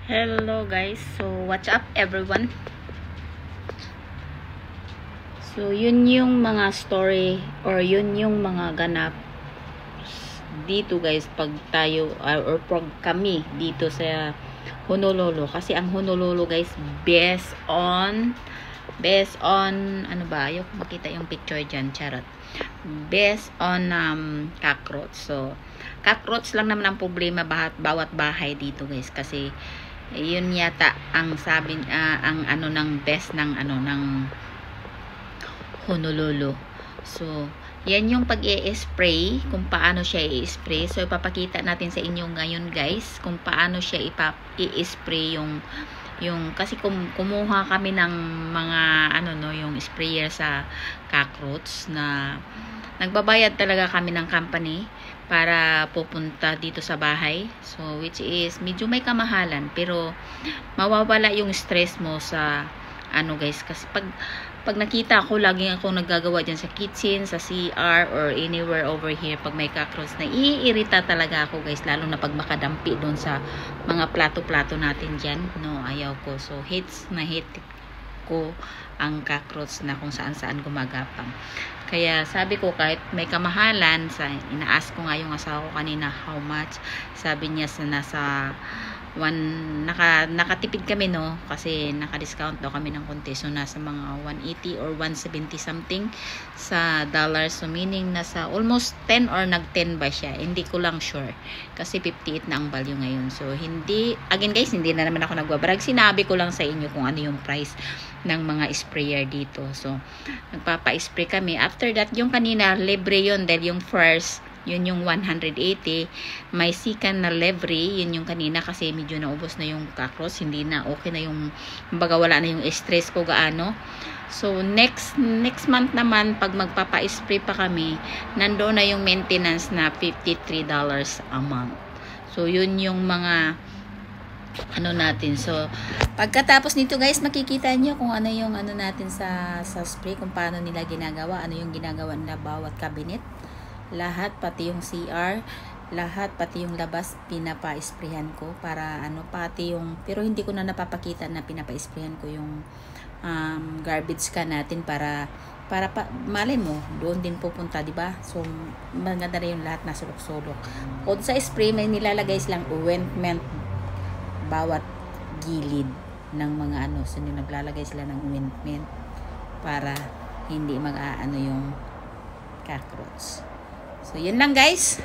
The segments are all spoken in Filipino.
Hello guys, so what's up everyone? So yun yung mga story or yun yung mga ganap dito guys pag tayo or pag kami dito sa Honolulu. Kasi ang Honolulu guys based on ano ba, ayoko makita yung picture dyan, charot, based on cockroach. So cockroach lang naman ang problema bawat bahay dito guys, kasi yun yata ang sabi ang ano ng best ng ano ng Honolulu. So yan yung pag-i-spray, kung paano siya i-spray. So ipapakita natin sa inyo ngayon guys kung paano siya i-spray yung kasi kumuha kami ng mga ano no, yung sprayer sa cockroach na nagbabayad talaga kami ng company para pupunta dito sa bahay. So which is medyo may kamahalan, pero mawawala yung stress mo sa ano guys, kasi pag nakita ko, lagi ako naggagawa dyan sa kitchen, sa CR, or anywhere over here. Pag may cockroach, na iirita talaga ako guys, lalo na pag makadampi doon sa mga plato-plato natin dyan. No, ayaw ko. So hate ko ang cockroach na kung saan-saan gumagapang. Kaya sabi ko, kahit may kamahalan, ina-ask ko nga yung asawa ko kanina how much. Sabi niya sa nasa nakatipid kami no, kasi naka-discount daw kami ng konti. So nasa mga 180 or 170 something sa dollars. So meaning nasa almost 10 or nag-10 ba siya. Hindi ko lang sure. Kasi 58 na ang value ngayon. So hindi, again guys, hindi na naman ako nagbabrag. Sinabi ko lang sa inyo kung ano yung price ng mga sprayer dito. So nagpapa-spray kami. After that, yung kanina libre yun dahil yung first yun yung 180. May second na libre, yun yung kanina kasi medyo naubos na yung cockroach, hindi na okay na yung, kumbaga wala na yung stress ko gaano. So next month naman, pag magpapa-spray pa kami, nandoon na yung maintenance na $53 a month. So yun yung mga ano natin. So pagkatapos nito guys, makikita nyo kung ano yung ano natin sa spray, kung paano nila ginagawa, ano yung ginagawa nila bawat cabinet. Lahat, pati yung CR, lahat, pati yung labas, pinapa-sprayhan ko para ano, pati yung, pero hindi ko na napapakita na pinapa-sprayhan ko yung garbage can natin para malay mo, doon din pupunta, di ba? So, maganda na yung lahat na sulok-sulok. Kung sa spray, may nilalagay silang ointment bawat gilid ng mga ano. So, naglalagay sila ng ointment para hindi mag-aano yung cockroach. So, yun lang guys.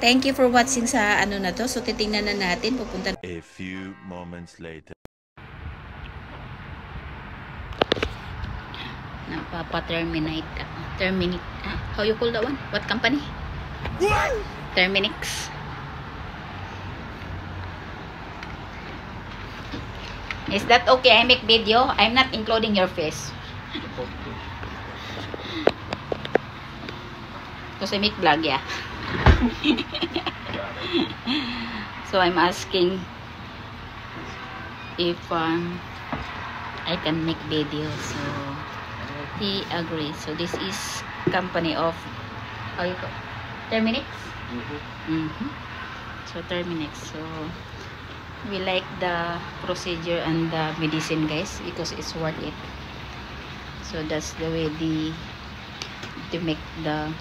Thank you for watching sa ano na to. So, titingnan na natin. Pupunta. A few moments later. Terminate. How you call that one? What company? Terminix. Is that okay? I make video. I'm not including your face. Because I make vlog, yeah. So I'm asking if I can make video. So he agrees. So this is company of, how you call, Terminix? So Terminix. So we like the procedure and the medicine guys, because it's worth it. So that's the way they make the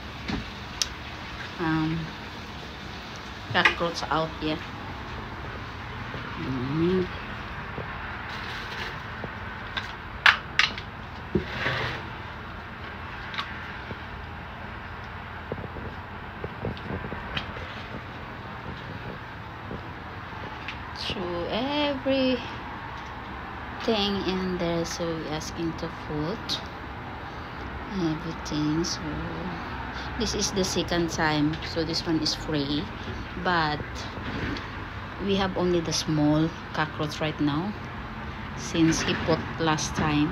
cockroach out, yeah. So everything in there, so we asking to put everything. So this is the second time, so this one is free, but we have only the small cockroach right now since he put last time.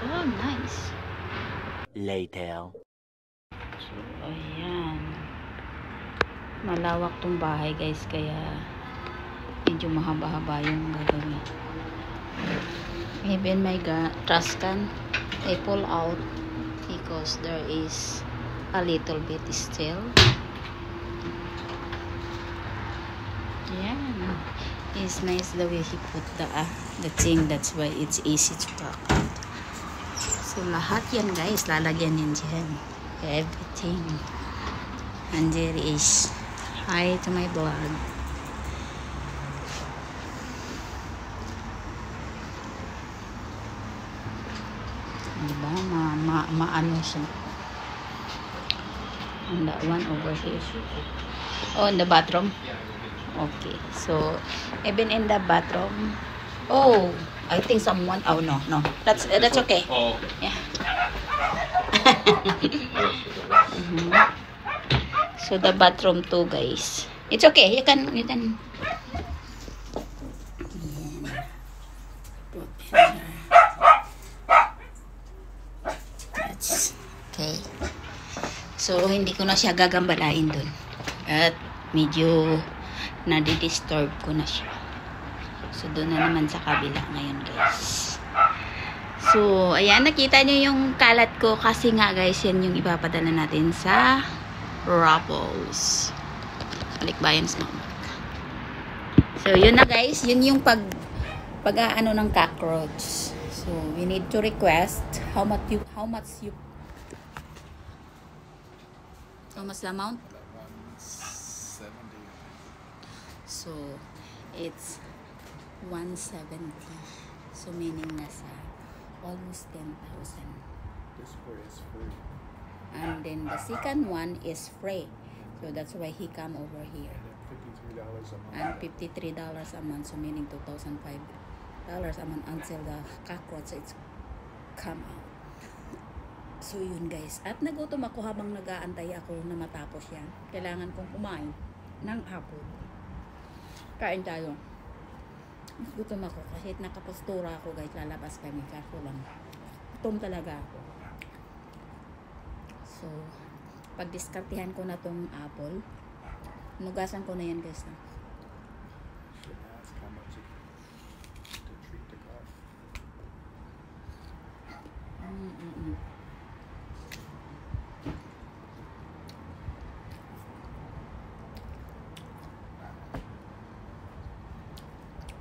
Oh, nice. Later. So, ayan. Malawak tong bahay guys, kaya medyo mahaba-haba yung gagawin. Even my trash can, I pull out because there is a little bit still. Yeah, it's nice the way he put the thing. That's why it's easy to pack. So lahat yan guys, lalagyan yan dyan. Everything. And there is hi to my vlog. Diba? Maano siya. And that one over here. Oh, in the bathroom? Okay. So, even in the bathroom. Oh, I think someone. Oh, no. That's okay. Oh. Yeah. So, the bathroom too, guys. It's okay. You can. Ayan. That's okay. So, hindi ko na siya gagambalain dun. At medyo nadi-disturb ko na siya. So, doon na naman sa kabila ngayon, guys. So, ayan, nakita nyo yung kalat ko kasi nga, guys, yan yung ipapadala natin sa Raffles. Balikbayan Snack. So, yun na, guys. Yun yung pag-aano ng cockroach. So, we need to request how much the amount? 170. So, it's 170. So, meaning nasa almost 10,000. This one is free. And then the second one is free. So, that's why he come over here. $53 a month. And $53 a month. So, meaning $2,005 a month until the cockroach it's come out. So, yun guys. At nagutom ako habang nag-aantay ako na matapos yan. Kailangan kong kumain ng apple. Kain tayo. Gutom ako kasi nakapostura ako guys. Lalabas kami. Kaso lang. Gutom talaga ako. So, pag-diskartihan ko na tong apple, nugasan ko na yan guys. Should ask how much to treat the cough.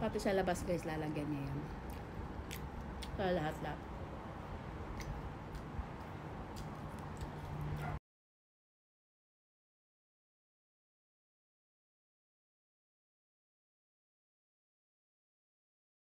Pati sa labas guys, lalagyan niya yan. Sa lahat-lahat.